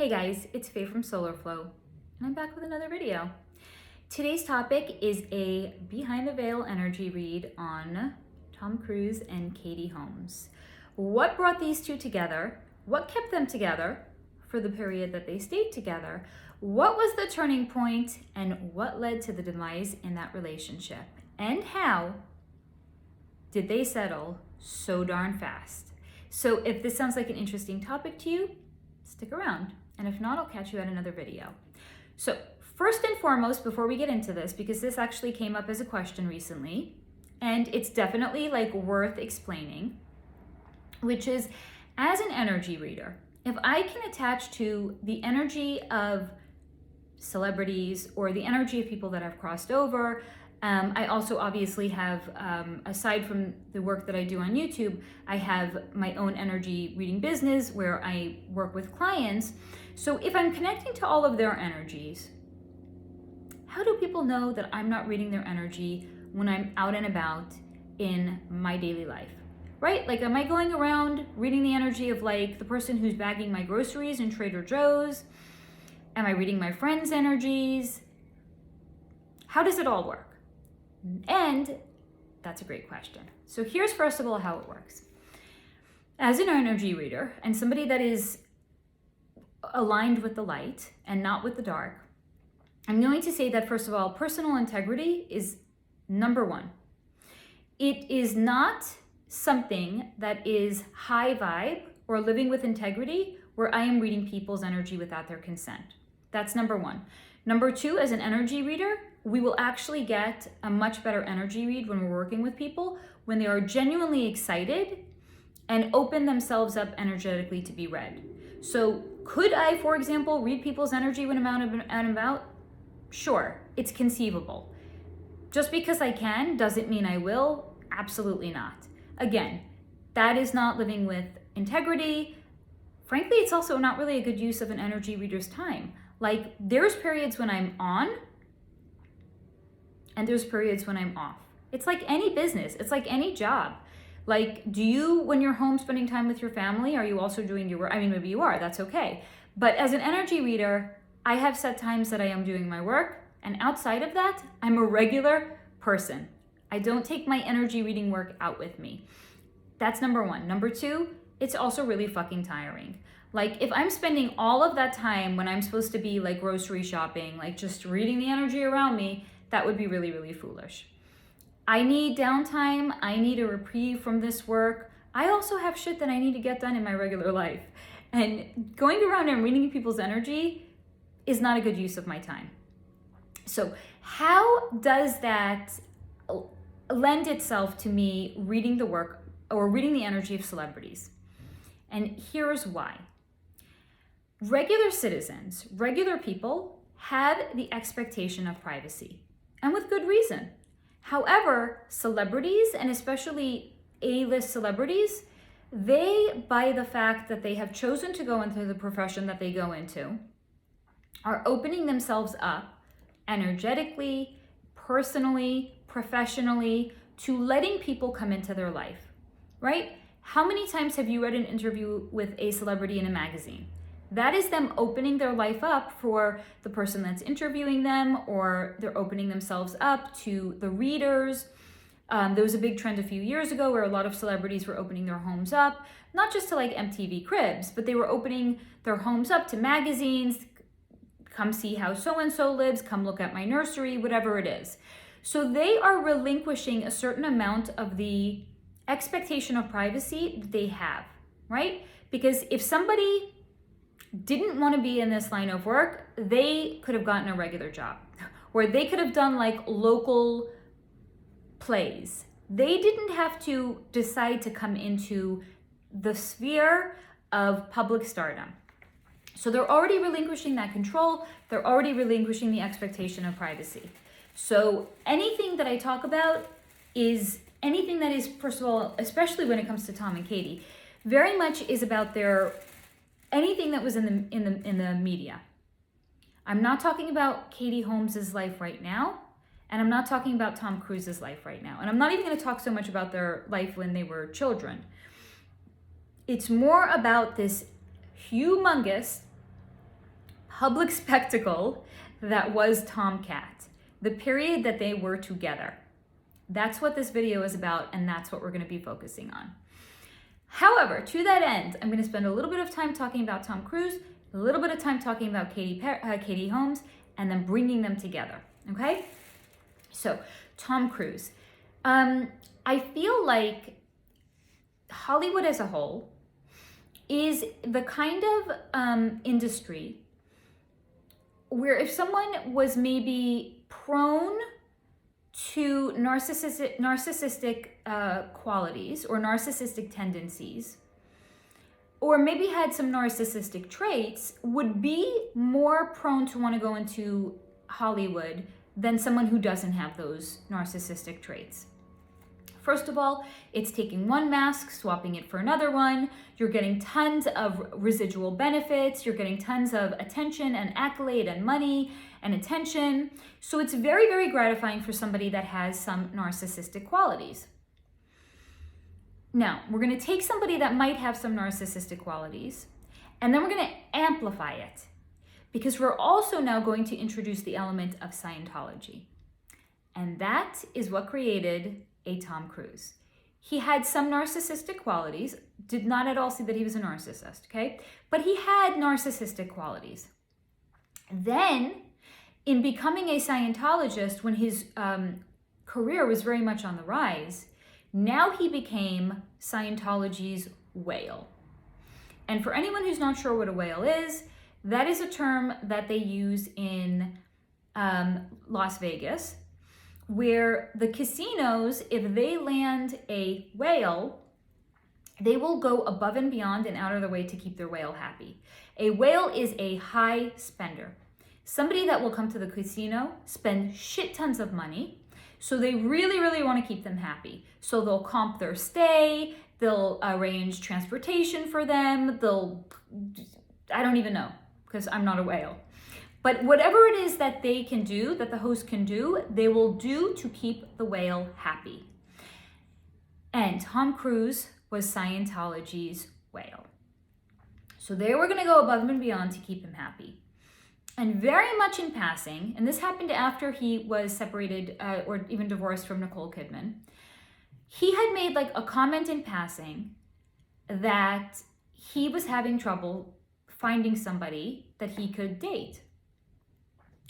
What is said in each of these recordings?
Hey guys, it's Faye from Solar Flow, and I'm back with another video. Today's topic is a behind the veil energy read on Tom Cruise and Katie Holmes. What brought these two together? What kept them together for the period that they stayed together? What was the turning point, and what led to the demise in that relationship? And how did they settle so darn fast? So if this sounds like an interesting topic to you, stick around. And if not, I'll catch you at another video. So first and foremost, before we get into this, because this actually came up as a question recently, and it's definitely like worth explaining, which is, as an energy reader, if I can attach to the energy of celebrities or the energy of people that I've crossed over, I also obviously have, aside from the work that I do on YouTube, I have my own energy reading business where I work with clients. So if I'm connecting to all of their energies, how do people know that I'm not reading their energy when I'm out and about in my daily life, right? Like, am I going around reading the energy of like the person who's bagging my groceries in Trader Joe's? Am I reading my friends' energies? How does it all work? And that's a great question. So here's first of all how it works. As an energy reader and somebody that is aligned with the light and not with the dark, I'm going to say that first of all, personal integrity is number one. It is not something that is high vibe or living with integrity where I am reading people's energy without their consent. That's number one. Number two, as an energy reader, we will actually get a much better energy read when we're working with people when they are genuinely excited and open themselves up energetically to be read. So could I, for example, read people's energy when I'm out and about? Sure, it's conceivable. Just because I can doesn't mean I will. Absolutely not. Again, that is not living with integrity. Frankly, it's also not really a good use of an energy reader's time. Like, there's periods when I'm on and there's periods when I'm off. It's like any business. It's like any job. Like, do you, when you're home spending time with your family, are you also doing your work? I mean, maybe you are, that's okay. But as an energy reader, I have set times that I am doing my work, and outside of that, I'm a regular person. I don't take my energy reading work out with me. That's number one. Number two, it's also really fucking tiring. Like, if I'm spending all of that time when I'm supposed to be like grocery shopping, like just reading the energy around me, that would be really, really foolish. I need downtime. I need a reprieve from this work. I also have shit that I need to get done in my regular life. And going around and reading people's energy is not a good use of my time. So how does that lend itself to me reading the work or reading the energy of celebrities? And here's why. Regular citizens, regular people, have the expectation of privacy, and with good reason. However, celebrities, and especially A-list celebrities, they, by the fact that they have chosen to go into the profession that they go into, are opening themselves up energetically, personally, professionally, to letting people come into their life, right? How many times have you read an interview with a celebrity in a magazine? That is them opening their life up for the person that's interviewing them, or they're opening themselves up to the readers. There was a big trend a few years ago where a lot of celebrities were opening their homes up, not just to like MTV Cribs, but they were opening their homes up to magazines. Come see how so-and-so lives, come look at my nursery, whatever it is. So they are relinquishing a certain amount of the expectation of privacy that they have, right? Because if somebody didn't want to be in this line of work, they could have gotten a regular job, or they could have done like local plays. They didn't have to decide to come into the sphere of public stardom. So they're already relinquishing that control. They're already relinquishing the expectation of privacy. So anything that I talk about is anything that is, first of all, especially when it comes to Tom and Katie, very much is about their anything that was in the media. I'm not talking about Katie Holmes' life right now, and I'm not talking about Tom Cruise's life right now. And I'm not even going to talk so much about their life when they were children. It's more about this humongous public spectacle that was Tomcat, the period that they were together. That's what this video is about, and that's what we're going to be focusing on. However, to that end, I'm going to spend a little bit of time talking about Tom Cruise, a little bit of time talking about Katie Holmes, and then bringing them together, okay? So, Tom Cruise. I feel like Hollywood as a whole is the kind of industry where if someone was maybe prone to narcissistic qualities or narcissistic tendencies, or maybe had some narcissistic traits, would be more prone to want to go into Hollywood than someone who doesn't have those narcissistic traits. First of all, it's taking one mask, swapping it for another one. You're getting tons of residual benefits. You're getting tons of attention and accolade and money and attention. So it's very, very gratifying for somebody that has some narcissistic qualities. Now, we're going to take somebody that might have some narcissistic qualities, and then we're going to amplify it, because we're also now going to introduce the element of Scientology. And that is what created a Tom Cruise. He had some narcissistic qualities, did not at all see that he was a narcissist, okay? But he had narcissistic qualities. Then, in becoming a Scientologist, when his career was very much on the rise, now he became Scientology's whale. And for anyone who's not sure what a whale is, that is a term that they use in Las Vegas, where the casinos, if they land a whale, they will go above and beyond and out of their way to keep their whale happy. A whale is a high spender. Somebody that will come to the casino, spend shit tons of money, so they really, really want to keep them happy. So they'll comp their stay, they'll arrange transportation for them, I don't even know, because I'm not a whale. But whatever it is that they can do, that the host can do, they will do to keep the whale happy. And Tom Cruise was Scientology's whale. So they were going to go above and beyond to keep him happy. And very much in passing, and this happened after he was separated or even divorced from Nicole Kidman, he had made like a comment in passing that he was having trouble finding somebody that he could date.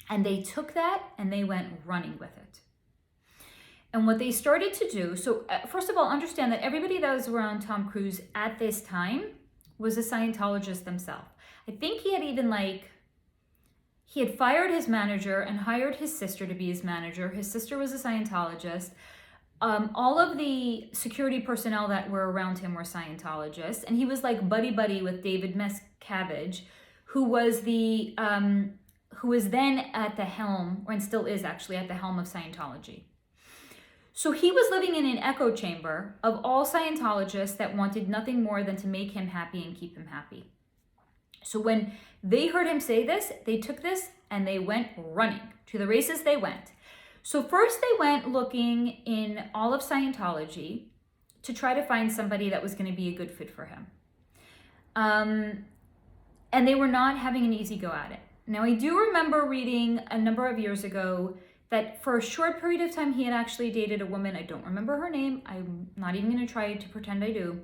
And they took that and they went running with it. And what they started to do, so first of all, understand that everybody that was around Tom Cruise at this time was a Scientologist themselves. I think he had even he had fired his manager and hired his sister to be his manager. His sister was a Scientologist. All of the security personnel that were around him were Scientologists. And he was like buddy-buddy with David Miscavige, who was then at the helm, and still is actually at the helm of Scientology. So he was living in an echo chamber of all Scientologists that wanted nothing more than to make him happy and keep him happy. So when they heard him say this, they took this and they went running. To the races they went. So first they went looking in all of Scientology to try to find somebody that was going to be a good fit for him. And they were not having an easy go at it. Now, I do remember reading a number of years ago that for a short period of time, he had actually dated a woman. I don't remember her name. I'm not even going to try to pretend I do.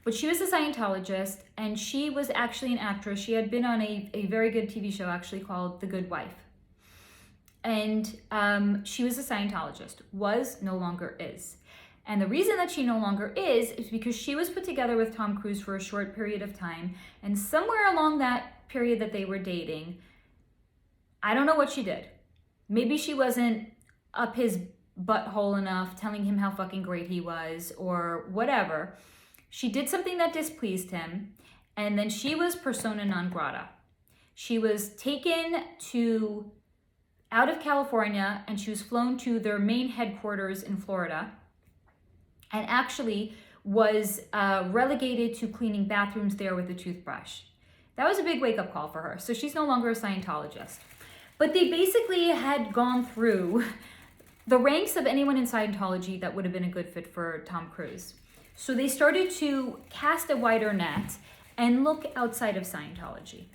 But she was a Scientologist, and she was actually an actress. She had been on a very good TV show, actually, called The Good Wife. And she was a Scientologist, was, no longer is. And the reason that she no longer is because she was put together with Tom Cruise for a short period of time. And somewhere along that period that they were dating, I don't know what she did. Maybe she wasn't up his butthole enough, telling him how fucking great he was, or whatever. She did something that displeased him, and then she was persona non grata. She was taken out of California, and she was flown to their main headquarters in Florida, and actually was relegated to cleaning bathrooms there with a toothbrush. That was a big wake-up call for her. So she's no longer a Scientologist. But they basically had gone through the ranks of anyone in Scientology that would have been a good fit for Tom Cruise. So they started to cast a wider net and look outside of Scientology.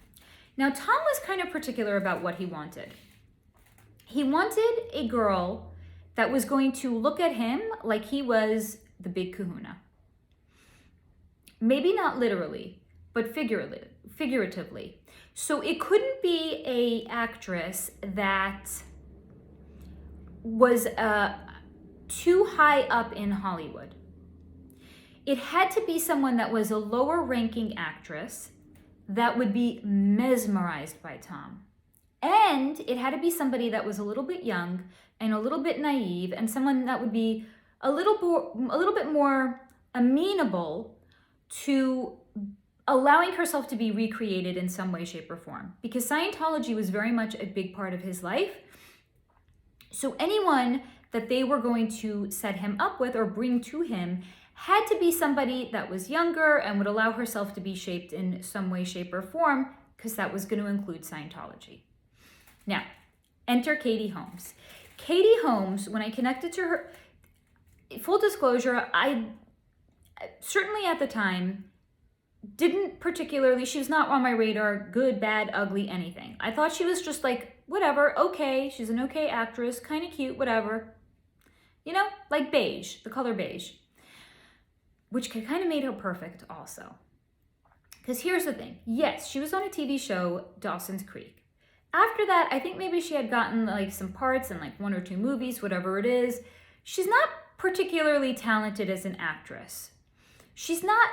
Now, Tom was kind of particular about what he wanted. He wanted a girl that was going to look at him like he was the big kahuna. Maybe not literally, but figuratively. So it couldn't be an actress that was too high up in Hollywood. It had to be someone that was a lower ranking actress that would be mesmerized by Tom. And it had to be somebody that was a little bit young and a little bit naive, and someone that would be a little bit more amenable to allowing herself to be recreated in some way, shape, or form. Because Scientology was very much a big part of his life. So anyone that they were going to set him up with or bring to him had to be somebody that was younger and would allow herself to be shaped in some way, shape, or form, because that was going to include Scientology. Now, enter Katie Holmes. Katie Holmes, when I connected to her, full disclosure, I certainly at the time didn't particularly, she was not on my radar, good, bad, ugly, anything. I thought she was just like, whatever, okay, she's an okay actress, kind of cute, whatever. You know, like beige, the color beige. Which kind of made her perfect also. Because here's the thing. Yes, she was on a TV show, Dawson's Creek. After that, I think maybe she had gotten like some parts in like 1 or 2 movies, whatever it is. She's not particularly talented as an actress. She's not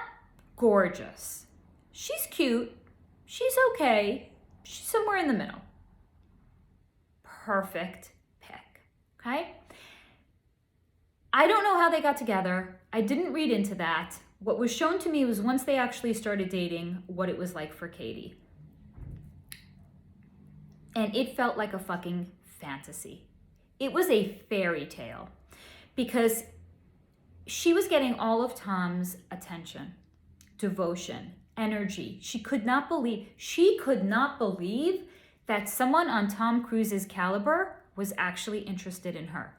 gorgeous. She's cute. She's okay. She's somewhere in the middle. Perfect pick, okay? I don't know how they got together. I didn't read into that. What was shown to me was once they actually started dating, what it was like for Katie. And it felt like a fucking fantasy. It was a fairy tale because she was getting all of Tom's attention, devotion, energy. She could not believe that someone on Tom Cruise's caliber was actually interested in her.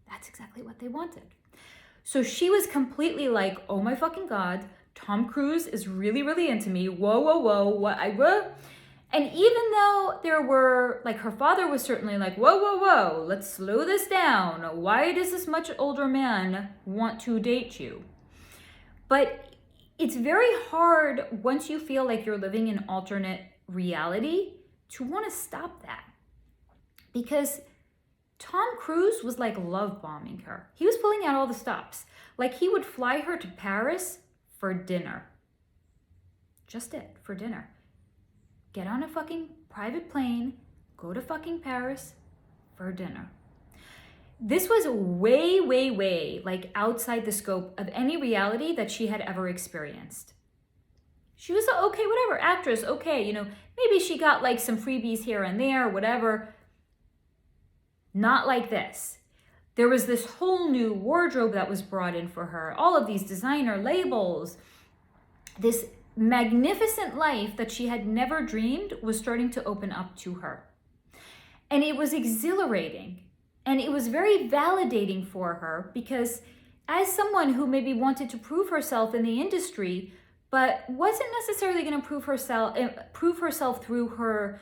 That's exactly what they wanted. So she was completely like, oh my fucking God, Tom Cruise is really, really into me. Whoa, whoa, whoa, what I will. And even though there were, like her father was certainly like, whoa, whoa, whoa, let's slow this down. Why does this much older man want to date you? But it's very hard once you feel like you're living in alternate reality to want to stop that. Because Tom Cruise was like love bombing her. He was pulling out all the stops. Like he would fly her to Paris for dinner. Just it, for dinner. Get on a fucking private plane, go to fucking Paris for dinner. This was way, way, way like outside the scope of any reality that she had ever experienced. She was okay, whatever, actress, okay, you know, maybe she got like some freebies here and there, whatever. Not like this. There was this whole new wardrobe that was brought in for her, all of these designer labels. This magnificent life that she had never dreamed was starting to open up to her. And it was exhilarating. And it was very validating for her because as someone who maybe wanted to prove herself in the industry, but wasn't necessarily going to prove herself through her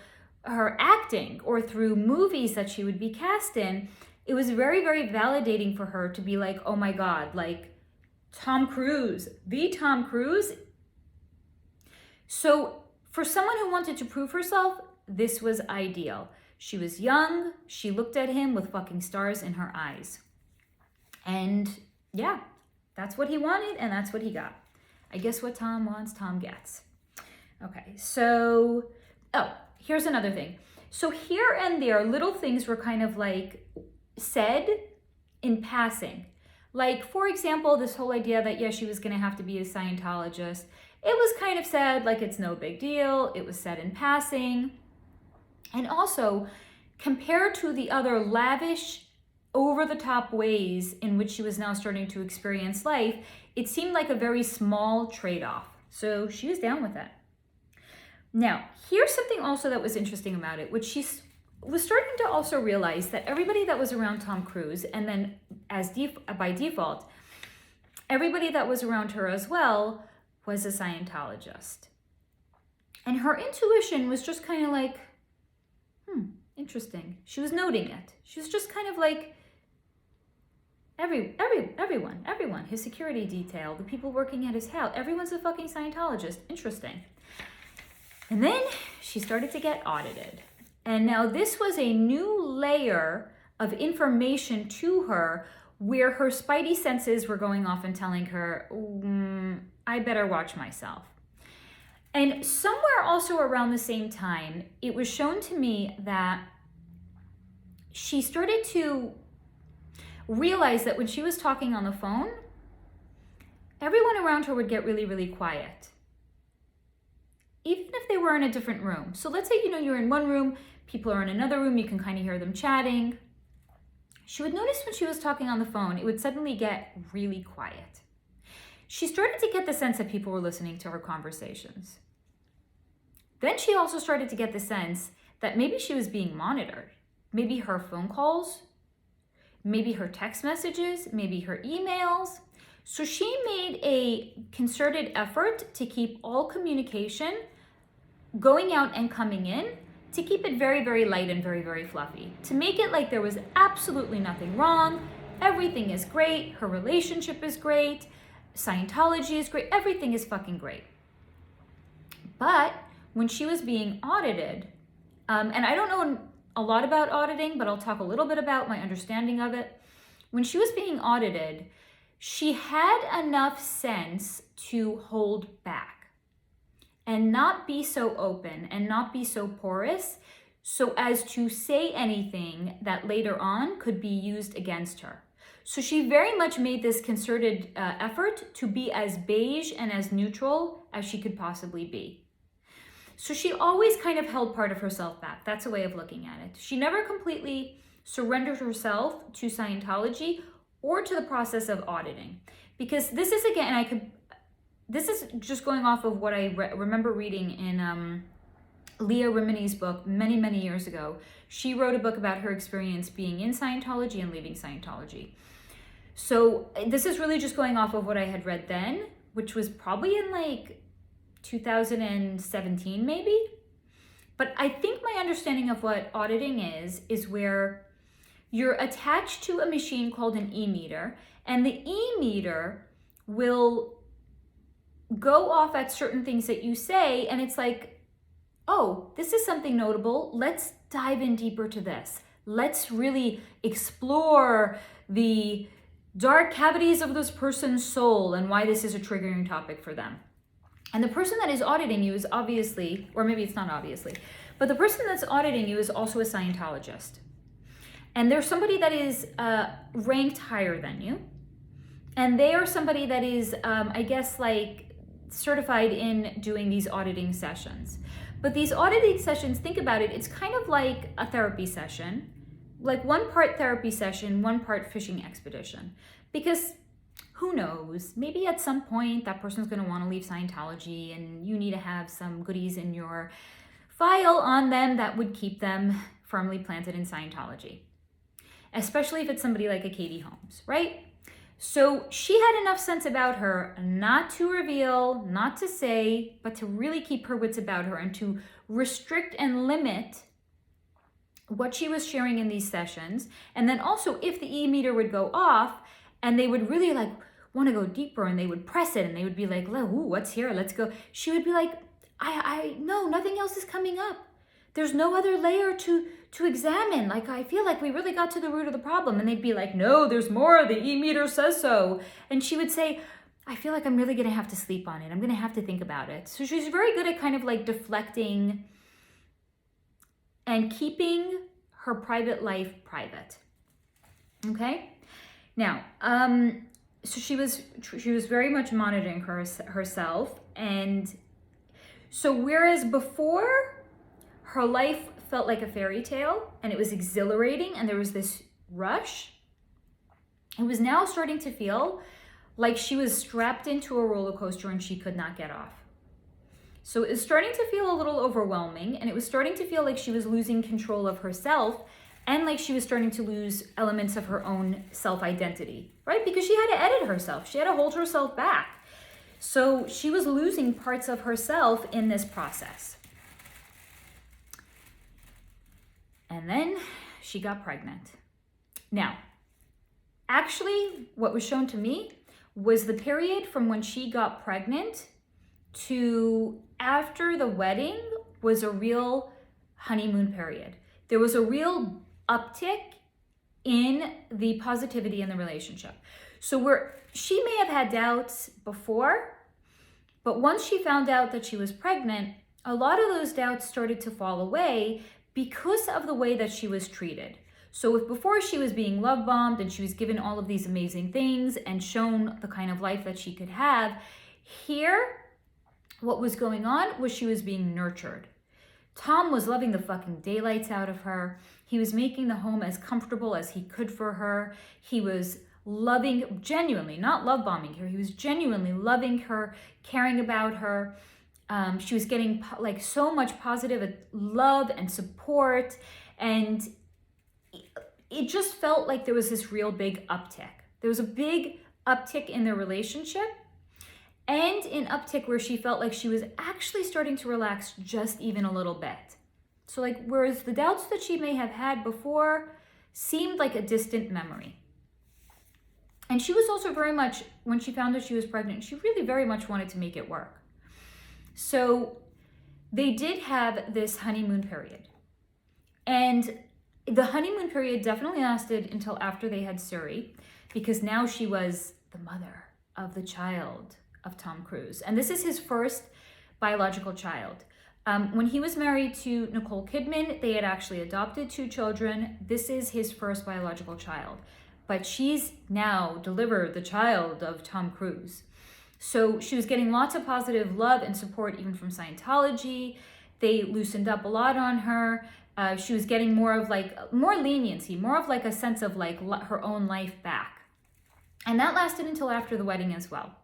acting or through movies that she would be cast in, it was very, very validating for her to be like, oh my God, like Tom Cruise, the Tom Cruise. So for someone who wanted to prove herself, this was ideal. She was young. She looked at him with fucking stars in her eyes. And yeah, that's what he wanted and that's what he got. I guess what Tom wants, Tom gets. Okay, so, here's another thing. So here and there, little things were kind of like said in passing. Like, for example, this whole idea that, yeah, she was going to have to be a Scientologist. It was kind of said like it's no big deal. It was said in passing. And also, compared to the other lavish, over-the-top ways in which she was now starting to experience life, it seemed like a very small trade-off. So she was down with that. Now, here's something also that was interesting about it, which she was starting to also realize that everybody that was around Tom Cruise, and then by default, everybody that was around her as well was a Scientologist. And her intuition was just kind of like, interesting. She was noting it. She was just kind of like, everyone, his security detail, the people working at his house, everyone's a fucking Scientologist. Interesting. And then she started to get audited. And now this was a new layer of information to her where her spidey senses were going off and telling her, I better watch myself. And somewhere also around the same time, it was shown to me that she started to realize that when she was talking on the phone, everyone around her would get really, really quiet, even if they were in a different room. So let's say, you're in one room, people are in another room, you can kind of hear them chatting. She would notice when she was talking on the phone, it would suddenly get really quiet. She started to get the sense that people were listening to her conversations. Then she also started to get the sense that maybe she was being monitored. Maybe her phone calls, maybe her text messages, maybe her emails. So she made a concerted effort to keep all communication going out and coming in, to keep it very, very light and very, very fluffy, to make it like there was absolutely nothing wrong. Everything is great. Her relationship is great. Scientology is great. Everything is fucking great. But when she was being audited, and I don't know a lot about auditing, but I'll talk a little bit about my understanding of it. When she was being audited, she had enough sense to hold back and not be so open and not be so porous so as to say anything that later on could be used against her. So she very much made this concerted effort to be as beige and as neutral as she could possibly be. So she always kind of held part of herself back. That's a way of looking at it. She never completely surrendered herself to Scientology or to the process of auditing. Because this is, again, this is just going off of what I remember reading in Leah Remini's book many, many years ago. She wrote a book about her experience being in Scientology and leaving Scientology. So this is really just going off of what I had read then, which was probably in like 2017 maybe. But I think my understanding of what auditing is where you're attached to a machine called an e-meter, and the e-meter will go off at certain things that you say, and it's like, oh, this is something notable. Let's dive in deeper to this. Let's really explore the dark cavities of this person's soul and why this is a triggering topic for them. And the person that is auditing you is obviously, or maybe it's not obviously, but the person that's auditing you is also a Scientologist. And there's somebody that is ranked higher than you. And they are somebody that is, I guess, like certified in doing these auditing sessions. But these auditing sessions, think about it, it's kind of like a therapy session, like one part therapy session, one part fishing expedition. Because who knows, maybe at some point that person's going to want to leave Scientology and you need to have some goodies in your file on them that would keep them firmly planted in Scientology. Especially if it's somebody like a Katie Holmes, right? So she had enough sense about her not to reveal, not to say, but to really keep her wits about her and to restrict and limit what she was sharing in these sessions. And then also if the e-meter would go off and they would really like want to go deeper and they would press it and they would be like, ooh, what's here? Let's go. She would be like, no, nothing else is coming up. There's no other layer to examine. Like, I feel like we really got to the root of the problem. And they'd be like, no, there's more. The e-meter says so. And she would say, I feel like I'm really going to have to sleep on it. I'm going to have to think about it. So she's very good at kind of like deflecting and keeping her private life private. Okay? Now, so she was very much monitoring herself. And so whereas before her life felt like a fairy tale and it was exhilarating and there was this rush, it was now starting to feel like she was strapped into a roller coaster and she could not get off. So it was starting to feel a little overwhelming, and it was starting to feel like she was losing control of herself and like she was starting to lose elements of her own self-identity, right? Because she had to edit herself. She had to hold herself back. So she was losing parts of herself in this process. And then she got pregnant. Now, actually, what was shown to me was the period from when she got pregnant to after the wedding was a real honeymoon period. There was a real uptick in the positivity in the relationship. So she may have had doubts before, but once she found out that she was pregnant, a lot of those doubts started to fall away because of the way that she was treated. So if before she was being love bombed and she was given all of these amazing things and shown the kind of life that she could have, here, what was going on was she was being nurtured. Tom was loving the fucking daylights out of her. He was making the home as comfortable as he could for her. He was loving, genuinely, not love bombing her. He was genuinely loving her, caring about her. She was getting like so much positive love and support. And it just felt like there was this real big uptick. There was a big uptick in their relationship, and an uptick where she felt like she was actually starting to relax just even a little bit. So like, whereas the doubts that she may have had before seemed like a distant memory. And she was also very much, when she found out she was pregnant, she really very much wanted to make it work. So they did have this honeymoon period. And the honeymoon period definitely lasted until after they had Suri, because now she was the mother of the child of Tom Cruise. And this is his first biological child. When he was married to Nicole Kidman, they had actually adopted 2 children. This is his first biological child. But she's now delivered the child of Tom Cruise. So she was getting lots of positive love and support even from Scientology. They loosened up a lot on her. She was getting more leniency, more of like a sense of like her own life back. And that lasted until after the wedding as well.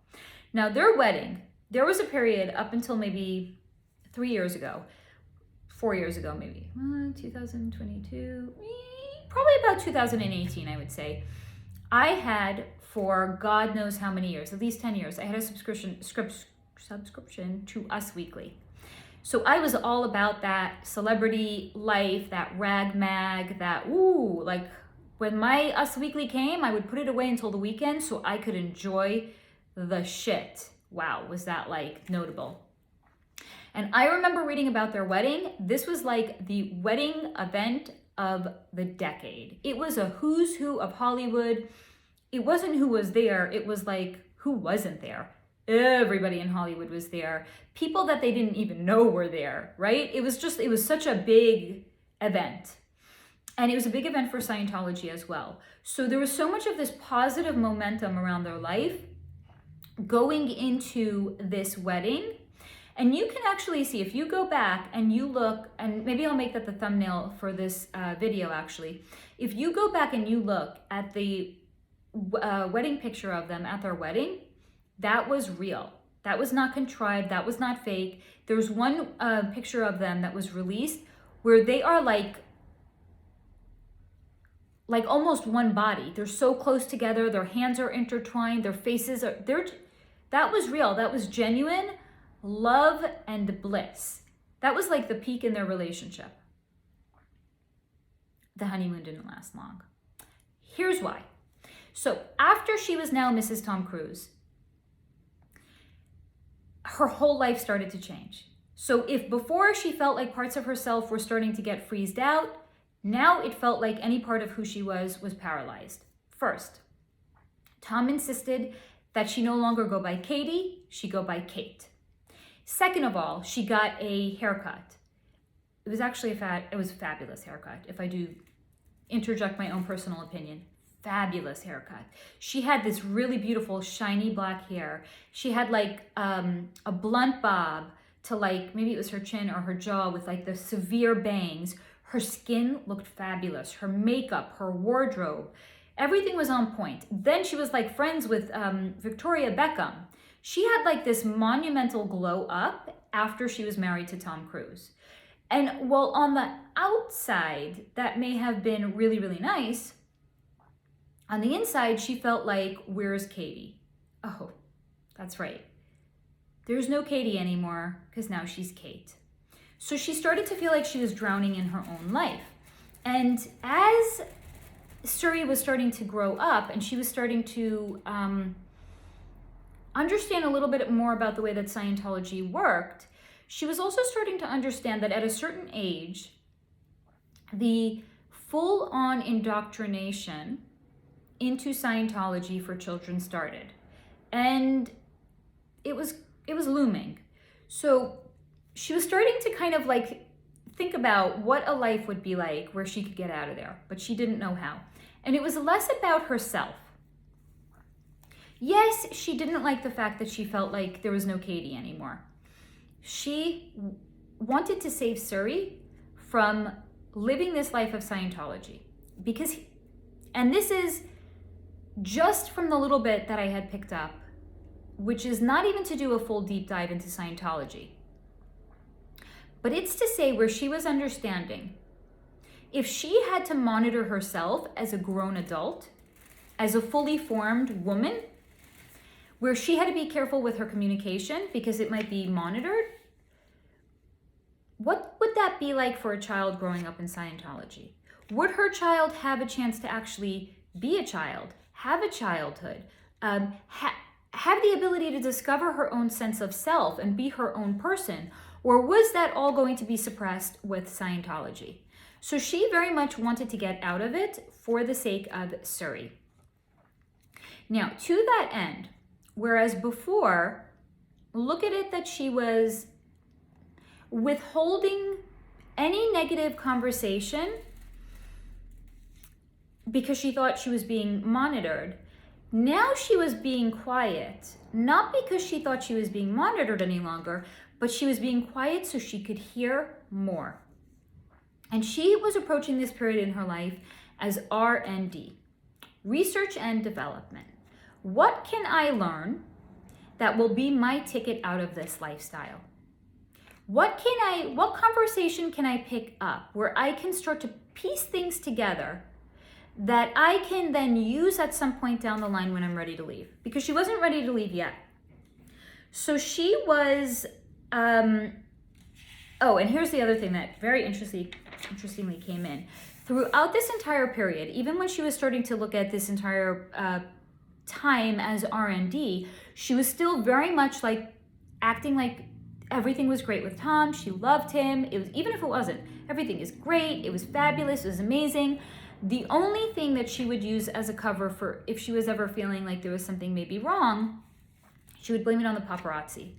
Now their wedding, there was a period up until maybe 4 years ago maybe, 2022, probably about 2018, I would say. I had, for God knows how many years, at least 10 years, I had a subscription to Us Weekly. So I was all about that celebrity life, that rag mag, that, like when my Us Weekly came, I would put it away until the weekend so I could enjoy the shit. Wow, was that like notable. And I remember reading about their wedding. This was like the wedding event of the decade. It was a who's who of Hollywood. It wasn't who was there. It was like who wasn't there. Everybody in Hollywood was there. People that they didn't even know were there, right? It was such a big event. And it was a big event for Scientology as well. So there was so much of this positive momentum around their life going into this wedding. And you can actually see, if you go back and you look, and maybe I'll make that the thumbnail for this video actually. If you go back and you look at the wedding picture of them at their wedding, that was real. That was not contrived. That was not fake. There's one picture of them that was released where they are like almost one body. They're so close together. Their hands are intertwined. Their faces are, that was real. That was genuine love and bliss. That was like the peak in their relationship. The honeymoon didn't last long. Here's why. So after she was now Mrs. Tom Cruise, her whole life started to change. So if before she felt like parts of herself were starting to get freezed out, now it felt like any part of who she was paralyzed. First, Tom insisted that she no longer go by Katie, she go by Kate. Second of all, she got a haircut. It was actually it was a fabulous haircut, if I do interject my own personal opinion. Fabulous haircut. She had this really beautiful shiny black hair. She had like a blunt bob to like, maybe it was her chin or her jaw with like the severe bangs. Her skin looked fabulous. Her makeup, her wardrobe, everything was on point. Then she was like friends with Victoria Beckham. She had like this monumental glow up after she was married to Tom Cruise. And while on the outside, that may have been really, really nice, on the inside, she felt like, where's Katie? Oh, that's right. There's no Katie anymore because now she's Kate. So she started to feel like she was drowning in her own life. And as Suri was starting to grow up and she was starting to understand a little bit more about the way that Scientology worked, she was also starting to understand that at a certain age, the full-on indoctrination into Scientology for children started. And it was looming. So she was starting to kind of like think about what a life would be like where she could get out of there, but she didn't know how. And it was less about herself. Yes, she didn't like the fact that she felt like there was no Katie anymore. She wanted to save Suri from living this life of Scientology. And this is just from the little bit that I had picked up, which is not even to do a full deep dive into Scientology. But it's to say where she was understanding, if she had to monitor herself as a grown adult, as a fully formed woman, where she had to be careful with her communication because it might be monitored, what would that be like for a child growing up in Scientology? Would her child have a chance to actually be a child, have a childhood, have the ability to discover her own sense of self and be her own person? Or was that all going to be suppressed with Scientology? So she very much wanted to get out of it for the sake of Suri. Now, to that end, whereas before, look at it that she was withholding any negative conversation because she thought she was being monitored. Now she was being quiet, not because she thought she was being monitored any longer, but she was being quiet so she could hear more. And she was approaching this period in her life as R&D, research and development. What can I learn that will be my ticket out of this lifestyle? What conversation can I pick up where I can start to piece things together that I can then use at some point down the line when I'm ready to leave? Because she wasn't ready to leave yet. So she was, and here's the other thing that very interestingly came in. Throughout this entire period, even when she was starting to look at this entire time as R&D, she was still very much like acting like everything was great with Tom. She loved him. It was, even if it wasn't, everything is great. It was fabulous. It was amazing. The only thing that she would use as a cover for if she was ever feeling like there was something maybe wrong, she would blame it on the paparazzi.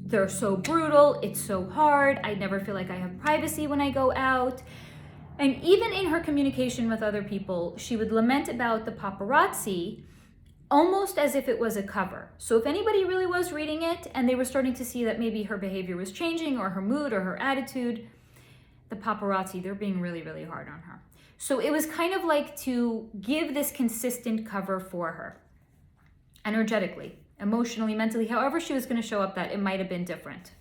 They're so brutal. It's so hard. I never feel like I have privacy when I go out. And even in her communication with other people, she would lament about the paparazzi almost as if it was a cover. So if anybody really was reading it and they were starting to see that maybe her behavior was changing or her mood or her attitude, the paparazzi, they're being really, really hard on her. So it was kind of like to give this consistent cover for her, energetically, emotionally, mentally, however she was going to show up, that it might have been different.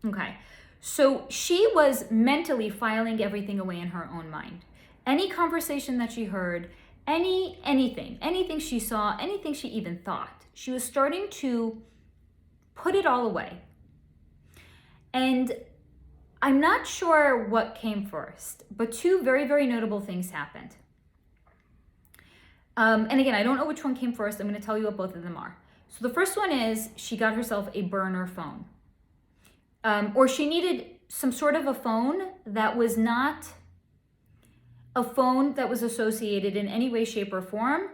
Okay, so she was mentally filing everything away in her own mind. Any conversation that she heard, anything she saw, anything she even thought, she was starting to put it all away. And I'm not sure what came first, but two very, very notable things happened. And again, I don't know which one came first. I'm going to tell you what both of them are. So the first one is she got herself a burner phone. Or she needed some sort of a phone that was not a phone that was associated in any way, shape, or form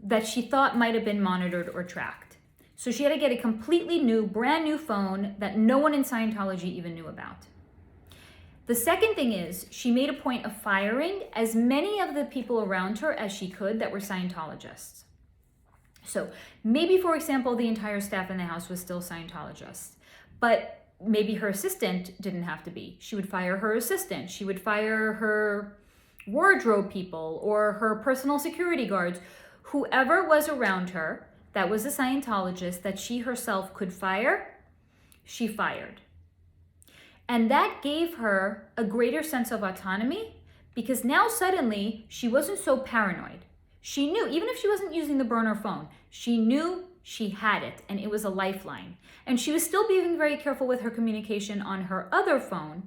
that she thought might have been monitored or tracked. So she had to get a completely new, brand new phone that no one in Scientology even knew about. The second thing is she made a point of firing as many of the people around her as she could that were Scientologists. So maybe, for example, the entire staff in the house was still Scientologists, but maybe her assistant didn't have to be. She would fire her assistant. She would fire her wardrobe people or her personal security guards. Whoever was around her that was a Scientologist that she herself could fire, she fired. And that gave her a greater sense of autonomy because now suddenly she wasn't so paranoid. She knew, even if she wasn't using the burner phone, she knew she had it and it was a lifeline. And she was still being very careful with her communication on her other phone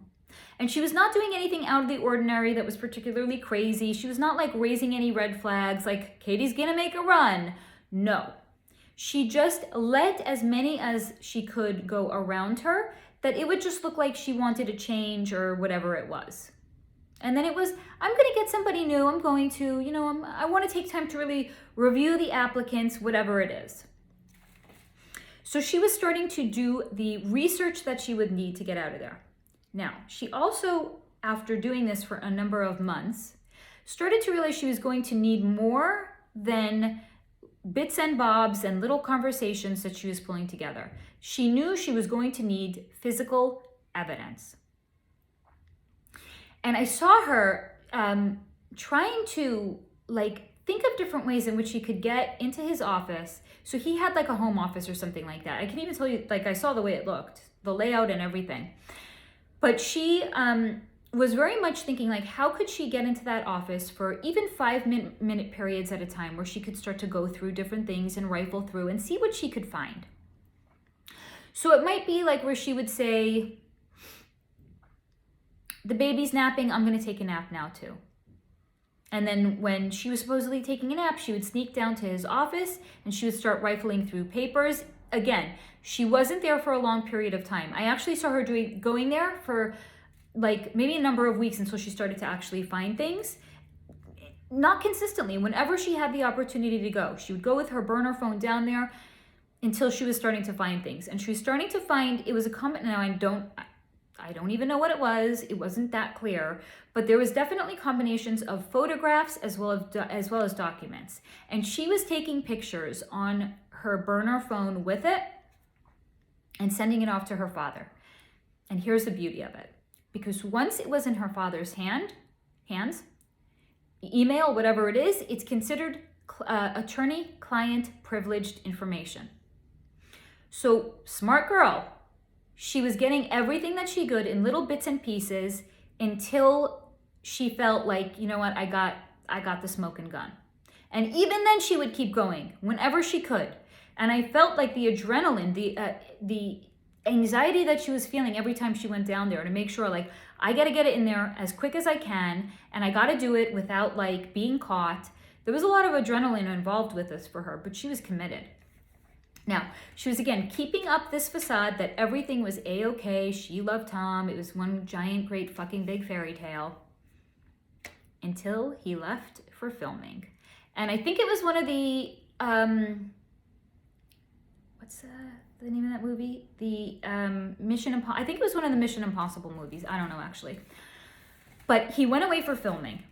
And she was not doing anything out of the ordinary that was particularly crazy. She was not like raising any red flags like Katie's gonna make a run. No. She just let as many as she could go around her that it would just look like she wanted a change or whatever it was. And then it was, I'm going to get somebody new. I'm going to, I want to take time to really review the applicants, whatever it is. So she was starting to do the research that she would need to get out of there. Now, she also, after doing this for a number of months, started to realize she was going to need more than bits and bobs and little conversations that she was pulling together. She knew she was going to need physical evidence. And I saw her trying to think of different ways in which she could get into his office. So he had like a home office or something like that. I can even tell you, I saw the way it looked, the layout and everything. But she was very much thinking how could she get into that office for even 5-minute periods at a time where she could start to go through different things and rifle through and see what she could find. So it might be where she would say, the baby's napping, I'm going to take a nap now too. And then when she was supposedly taking a nap, she would sneak down to his office and she would start rifling through papers. Again, she wasn't there for a long period of time. I actually saw her going there for maybe a number of weeks until she started to actually find things. Not consistently. Whenever she had the opportunity to go, she would go with her burner phone down there until she was starting to find things. And she was starting to find, it was a comment, now I don't even know what it was. It wasn't that clear, but there was definitely combinations of photographs as well as documents. And she was taking pictures on her burner phone with it and sending it off to her father. And here's the beauty of it. Because once it was in her father's hands, email, whatever it is, it's considered attorney-client privileged information. So smart girl. She was getting everything that she could in little bits and pieces until she felt you know what, I got the smoking gun. And even then she would keep going whenever she could. And I felt like the adrenaline, the anxiety that she was feeling every time she went down there to make sure I got to get it in there as quick as I can. And I got to do it without being caught. There was a lot of adrenaline involved with this for her, but she was committed. Now, she was, again, keeping up this facade that everything was A-okay. She loved Tom. It was one giant, great, fucking big fairy tale. Until he left for filming. And I think it was one of the, what's the name of that movie? The I think it was one of the Mission Impossible movies. I don't know, actually. But he went away for filming.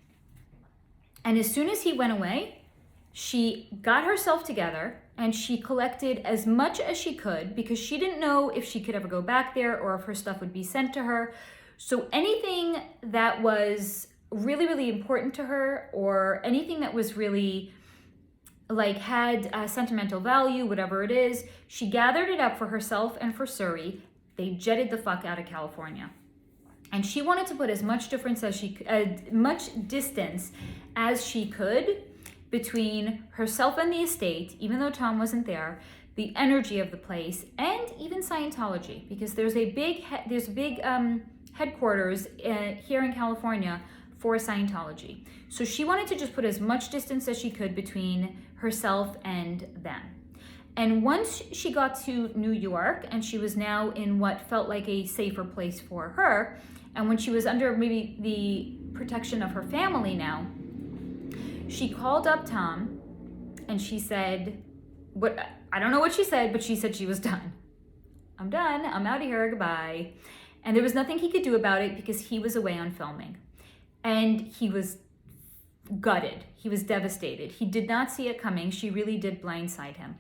And as soon as he went away, she got herself together and she collected as much as she could because she didn't know if she could ever go back there or if her stuff would be sent to her. So anything that was really, really important to her or anything that was really had sentimental value, whatever it is, she gathered it up for herself and for Suri. They jetted the fuck out of California. And she wanted to put as much much distance as she could between herself and the estate, even though Tom wasn't there, the energy of the place, and even Scientology, because there's big headquarters here in California for Scientology. So she wanted to just put as much distance as she could between herself and them. And once she got to New York, and she was now in what felt like a safer place for her, and when she was under maybe the protection of her family now, she called up Tom and she said, I don't know what she said, but she said she was done. I'm done. I'm out of here. Goodbye. And there was nothing he could do about it because he was away on filming. And he was gutted. He was devastated. He did not see it coming. She really did blindside him.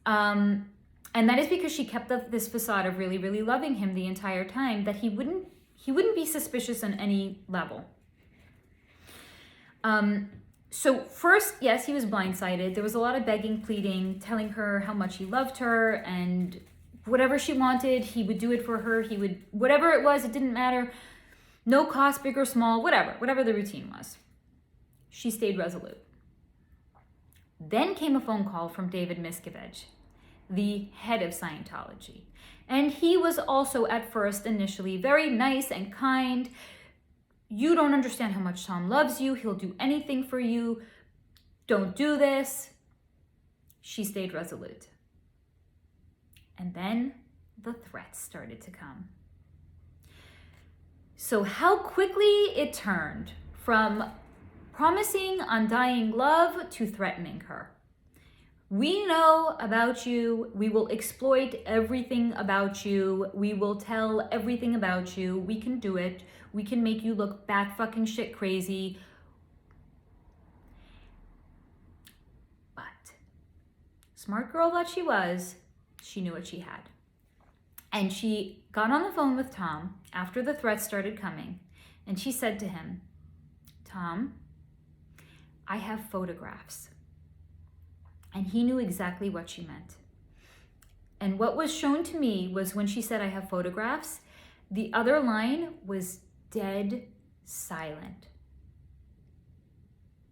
And that is because she kept up this facade of really, really loving him the entire time, that he wouldn't be suspicious on any level. So first, yes, he was blindsided. There was a lot of begging, pleading, telling her how much he loved her, and whatever she wanted, he would do it for her. He would, whatever it was, it didn't matter. No cost, big or small, whatever the routine was. She stayed resolute. Then came a phone call from David Miscavige. the head of Scientology. And he was also at first initially very nice and kind. You don't understand how much Tom loves you. He'll do anything for you. Don't do this. She stayed resolute. And then the threats started to come. So how quickly it turned from promising undying love to threatening her. We know about you. We will exploit everything about you. We will tell everything about you. We can do it. We can make you look bat fucking shit crazy. But smart girl that she was, she knew what she had. And she got on the phone with Tom after the threats started coming. And she said to him, Tom, I have photographs. And he knew exactly what she meant. And what was shown to me was when she said, I have photographs, the other line was dead silent.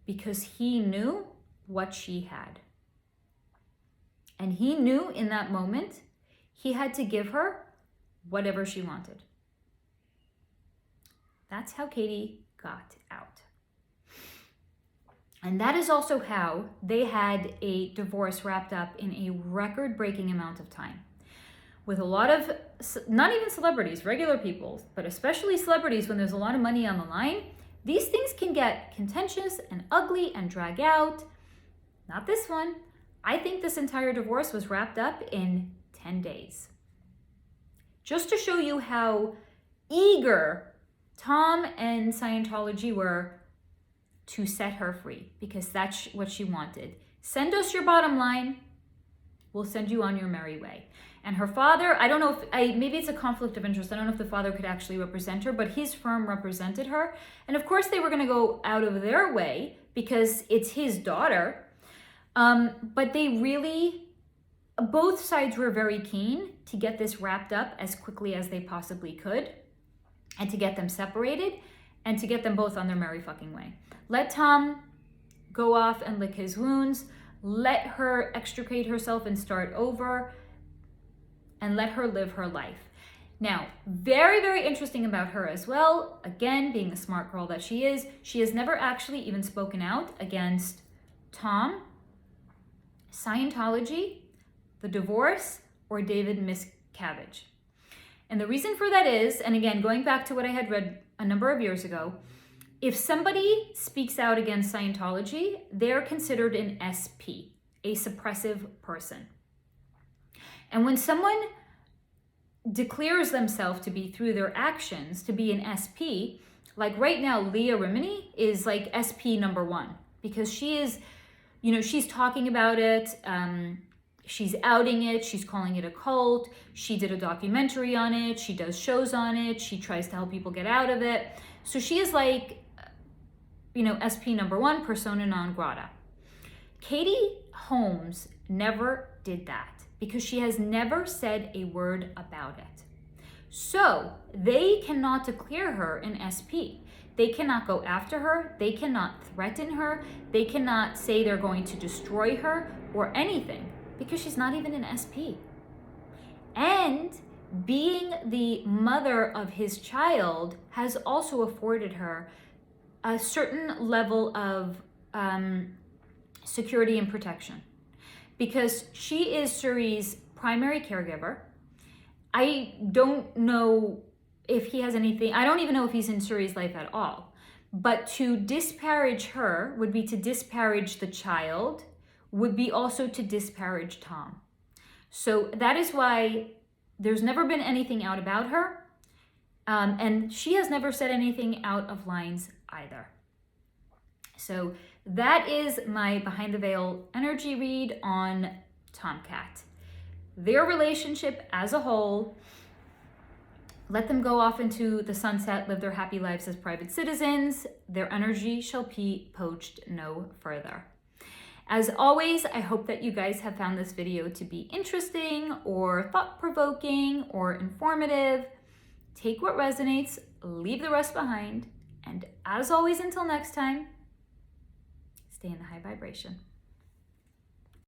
Because he knew what she had. And he knew in that moment, he had to give her whatever she wanted. That's how Katie got out. And that is also how they had a divorce wrapped up in a record-breaking amount of time. With a lot of, not even celebrities, regular people, but especially celebrities when there's a lot of money on the line, these things can get contentious and ugly and drag out. Not this one. I think this entire divorce was wrapped up in 10 days. Just to show you how eager Tom and Scientology were to set her free, because that's what she wanted. Send us your bottom line, we'll send you on your merry way. And her father, I don't know if, maybe it's a conflict of interest. I don't know if the father could actually represent her, but his firm represented her. And of course they were gonna go out of their way because it's his daughter. But they really, both sides were very keen to get this wrapped up as quickly as they possibly could and to get them separated and to get them both on their merry fucking way. Let Tom go off and lick his wounds. Let her extricate herself and start over. And let her live her life. Now, very, very interesting about her as well, again, being the smart girl that she is, she has never actually even spoken out against Tom, Scientology, the divorce, or David Miscavige. And the reason for that is, and again, going back to what I had read a number of years ago, if somebody speaks out against Scientology, they're considered an SP, a suppressive person. And when someone declares themselves to be, through their actions, to be an SP, like right now, Leah Remini is like SP number one, because she is, you know, she's talking about it, she's outing it, she's calling it a cult, she did a documentary on it, she does shows on it, she tries to help people get out of it. So she is like, you know, SP number one, persona non grata. Katie Holmes never did that because she has never said a word about it. So they cannot declare her an SP. They cannot go after her. They cannot threaten her. They cannot say they're going to destroy her or anything because she's not even an SP. And being the mother of his child has also afforded her a certain level of security and protection because she is Surrey's primary caregiver. I don't know if he has anything, I don't even know if he's in Surrey's life at all. But to disparage her would be to disparage the child, would be also to disparage Tom. So that is why there's never been anything out about her. And she has never said anything out of lines either. So that is my Behind the Veil energy read on Tomcat. Their relationship as a whole, let them go off into the sunset, live their happy lives as private citizens. Their energy shall be poached no further. As always, I hope that you guys have found this video to be interesting or thought-provoking or informative. Take what resonates, leave the rest behind, and as always, until next time, stay in the high vibration.